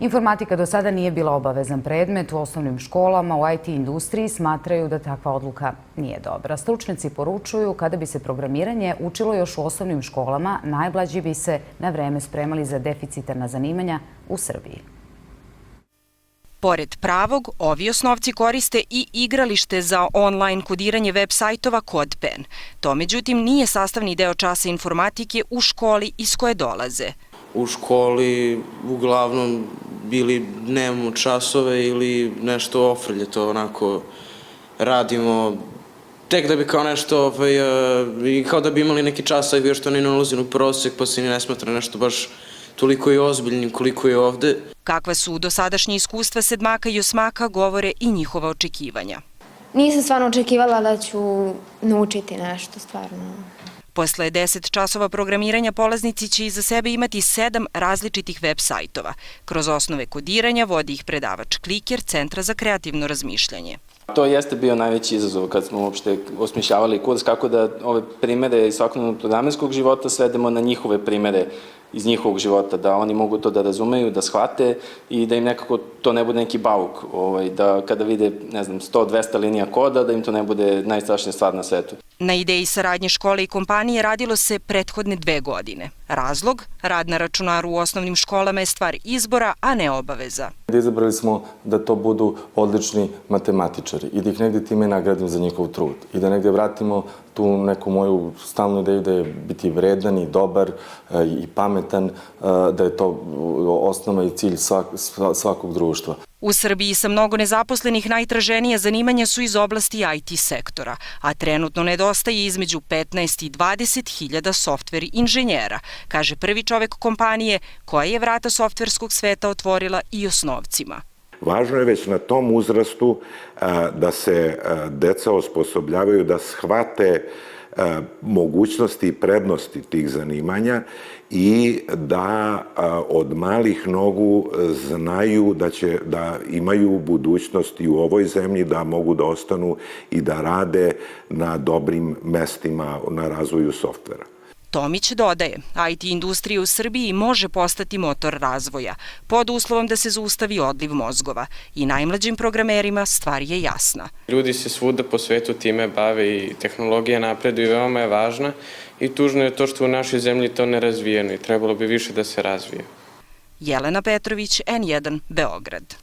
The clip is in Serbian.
Informatika do sada nije bila obavezan predmet u osnovnim školama. U IT industriji smatraju da takva odluka nije dobra. Stručnjaci poručuju kada bi se programiranje učilo još u osnovnim školama, najmlađi bi se na vreme spremali za deficitarna zanimanja u Srbiji. Pored pravog, ovi osnovci koriste i igralište za online kodiranje web sajtova CodePen. To, međutim, nije sastavni deo časa informatike u školi iz koje dolaze. U školi uglavnom bili nemamo časove ili nešto ofrlje, to onako radimo tek da bi kao nešto, kao da bi imali neki čas, a još to ne nalazi u prosek, pa se ni ne smatra nešto baš toliko i ozbiljnim koliko je ovde. Kakva su dosadašnje iskustva sedmaka i osmaka govore i njihova očekivanja. Nisam stvarno očekivala da ću naučiti nešto stvarno. Posle 10 časova programiranja polaznici će iza sebe imati 7 različitih web sajtova. Kroz osnove kodiranja vodi ih predavač Kliker Centra za kreativno razmišljanje. To jeste bio najveći izazov kad smo uopšte osmišljavali kurs, kako da ove primere iz svakodnevnog programerskog života svedemo na njihove primere iz njihovog života, da oni mogu to da razumeju, da shvate i da im nekako to ne bude neki bauk, da kada vide, ne znam, 100-200 linija koda, da im to ne bude najstrašnija stvar na svetu. Na ideji saradnje škole i kompanije radilo se prethodne 2 godine. Razlog, rad na računaru u osnovnim školama je stvar izbora, a ne obaveza. Izabrali smo da to budu odlični matematičari i da ih negde time nagradimo za njihov trud i da negde vratimo tu neku moju stalnu ideju da je biti vredan i dobar i pametan, da je to osnova i cilj svakog društva. U Srbiji sa mnogo nezaposlenih najtraženija zanimanja su iz oblasti IT sektora, a trenutno nedostaje između 15 i 20 hiljada softver inženjera, kaže prvi čovek kompanije koja je vrata softverskog sveta otvorila i osnovcima. Važno je već na tom uzrastu da se deca osposobljavaju da shvate mogućnosti i prednosti tih zanimanja i da od malih nogu znaju da imaju budućnost i u ovoj zemlji, da mogu da ostanu i da rade na dobrim mestima na razvoju softvera. Tomić dodaje, IT industrija u Srbiji može postati motor razvoja, pod uslovom da se zaustavi odliv mozgova i najmlađim programerima stvar je jasna. Ljudi se svuda po svetu time bave i tehnologija napreduje i veoma je važna i tužno je to što u našoj zemlji to ne razvijeno i trebalo bi više da se razvije. Jelena Petrović, N1, Beograd.